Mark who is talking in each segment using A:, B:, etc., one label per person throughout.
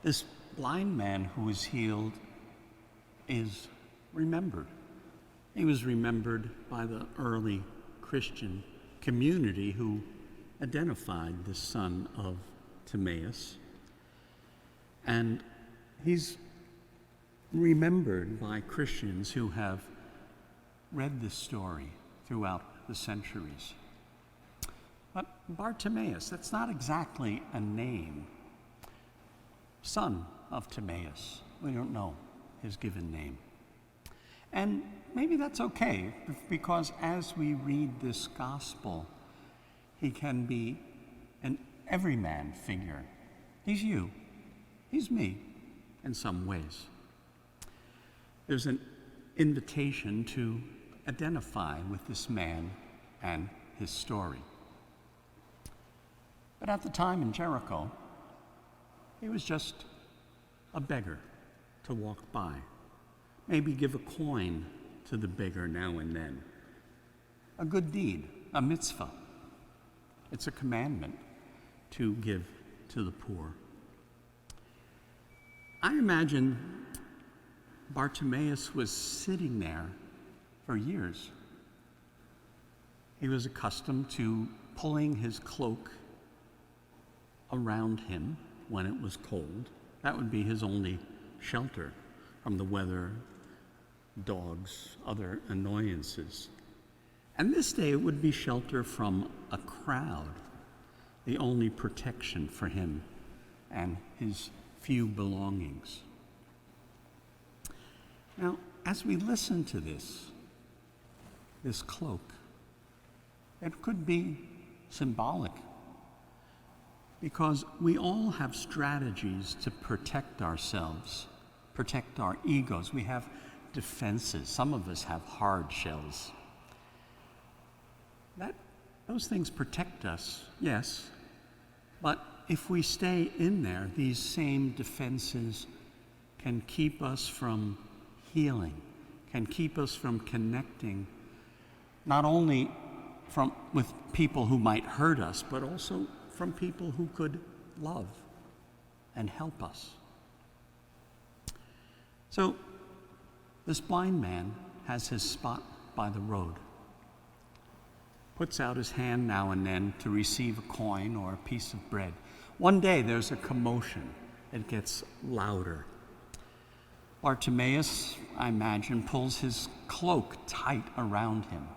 A: This blind man who was healed is remembered. He was remembered by the early Christian community who identified the son of Timaeus. And he's remembered by Christians who have read this story throughout the centuries. But Bartimaeus, that's not exactly a name. Son of Timaeus, we don't know his given name. And maybe that's okay, because as we read this gospel, he can be an everyman figure. He's you, he's me, in some ways. There's an invitation to identify with this man and his story. But at the time in Jericho, he was just a beggar to walk by. Maybe give a coin to the beggar now and then. A good deed, a mitzvah. It's a commandment to give to the poor. I imagine Bartimaeus was sitting there for years. He was accustomed to pulling his cloak around him when it was cold. That would be his only shelter from the weather, dogs, other annoyances. And this day it would be shelter from a crowd, the only protection for him and his few belongings. Now, as we listen to this cloak, it could be symbolic, because we all have strategies to protect ourselves, protect our egos. We have defenses. Some of us have hard shells. Those things protect us, yes, but if we stay in there, these same defenses can keep us from healing, can keep us from connecting, not only with people who might hurt us, but also from people who could love and help us. So this blind man has his spot by the road, puts out his hand now and then to receive a coin or a piece of bread. One day there's a commotion. It gets louder. Bartimaeus, I imagine, pulls his cloak tight around him.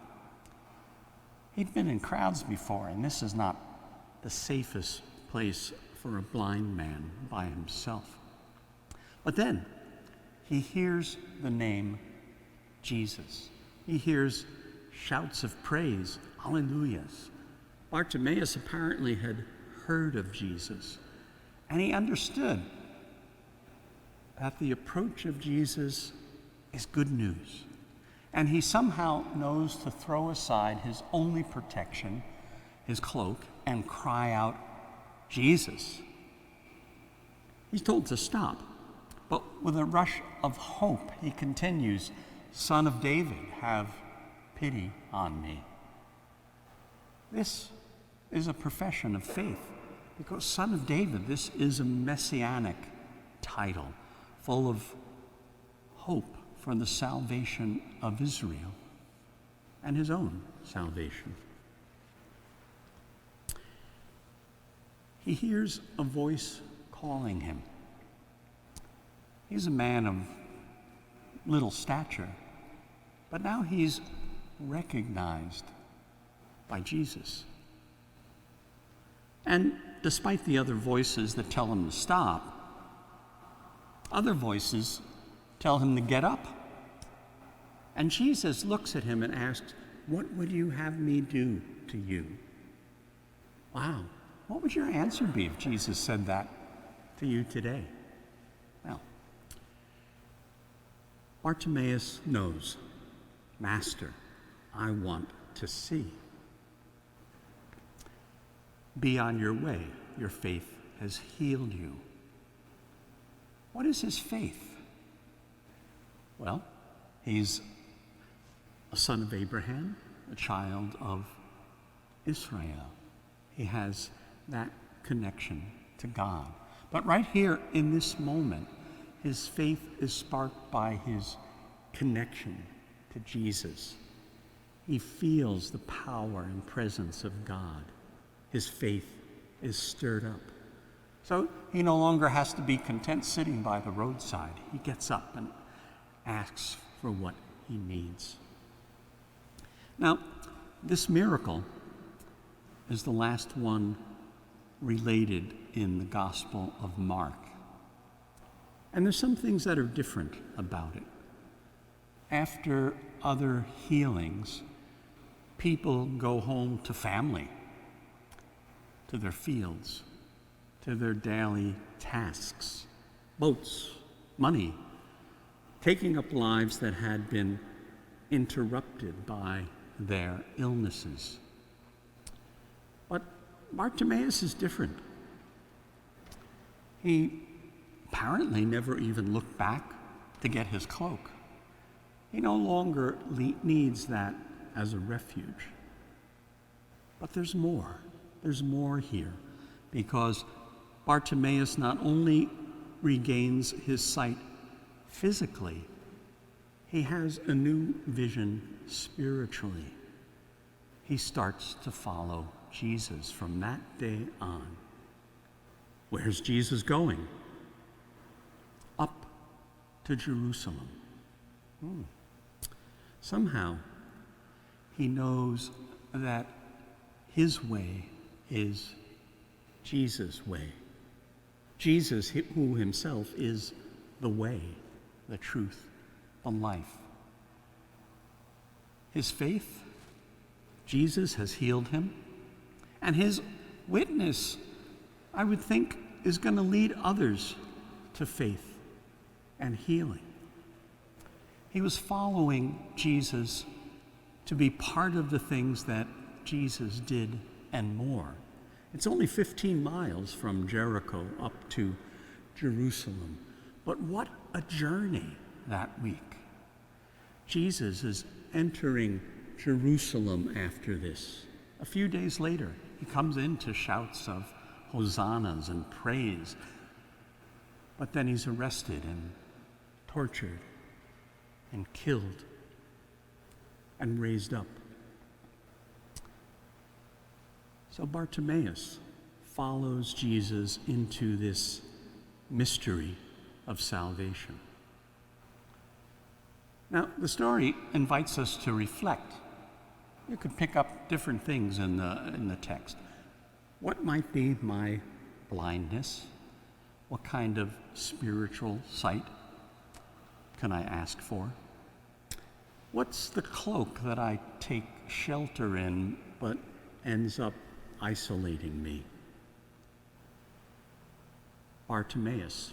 A: He'd been in crowds before, and this is not the safest place for a blind man by himself. But then he hears the name Jesus. He hears shouts of praise, hallelujahs. Bartimaeus apparently had heard of Jesus, and he understood that the approach of Jesus is good news. And he somehow knows to throw aside his only protection, his cloak, and cry out, Jesus. He's told to stop, but with a rush of hope, he continues, Son of David, have pity on me. This is a profession of faith, because Son of David, this is a messianic title full of hope for the salvation of Israel and his own salvation. He hears a voice calling him. He's a man of little stature, but now he's recognized by Jesus. And despite the other voices that tell him to stop, other voices tell him to get up. And Jesus looks at him and asks, "What would you have me do to you?" Wow. What would your answer be if Jesus said that to you today? Well, Bartimaeus knows, Master, I want to see. Be on your way. Your faith has healed you. What is his faith? Well, he's a son of Abraham, a child of Israel. He has that connection to God. But right here in this moment, his faith is sparked by his connection to Jesus. He feels the power and presence of God. His faith is stirred up. So he no longer has to be content sitting by the roadside. He gets up and asks for what he needs. Now, this miracle is the last one related in the Gospel of Mark. And there's some things that are different about it. After other healings, people go home to family, to their fields, to their daily tasks, boats, money, taking up lives that had been interrupted by their illnesses. But Bartimaeus is different. He apparently never even looked back to get his cloak. He no longer needs that as a refuge. But there's more. There's more here, because Bartimaeus not only regains his sight physically, he has a new vision spiritually. He starts to follow Jesus from that day on. Where's Jesus going? Up to Jerusalem. Somehow, he knows that his way is Jesus' way. Jesus, who himself is the way, the truth, the life. His faith, Jesus has healed him, and his witness, I would think, is going to lead others to faith and healing. He was following Jesus to be part of the things that Jesus did and more. It's only 15 miles from Jericho up to Jerusalem, but what a journey that week. Jesus is entering Jerusalem after this. A few days later, he comes into shouts of hosannas and praise, but then he's arrested and tortured and killed and raised up. So Bartimaeus follows Jesus into this mystery of salvation. Now, the story invites us to reflect. You could pick up different things in the text. What might be my blindness? What kind of spiritual sight can I ask for? What's the cloak that I take shelter in but ends up isolating me? Bartimaeus.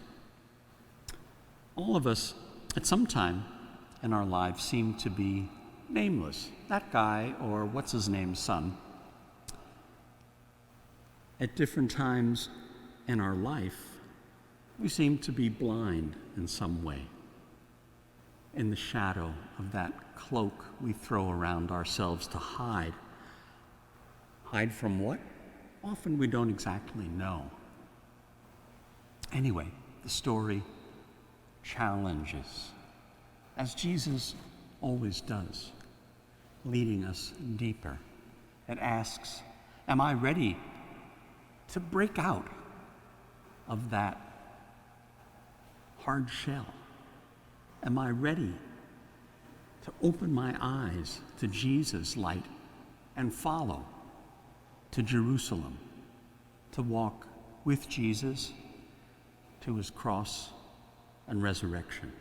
A: All of us at some time in our lives seem to be nameless. That guy, or what's his name's son. At different times in our life, we seem to be blind in some way. In the shadow of that cloak we throw around ourselves to hide. Hide from what? Often we don't exactly know. Anyway, the story challenges, as Jesus always does, leading us deeper. It asks, am I ready to break out of that hard shell? Am I ready to open my eyes to Jesus' light and follow to Jerusalem, to walk with Jesus to his cross and resurrection?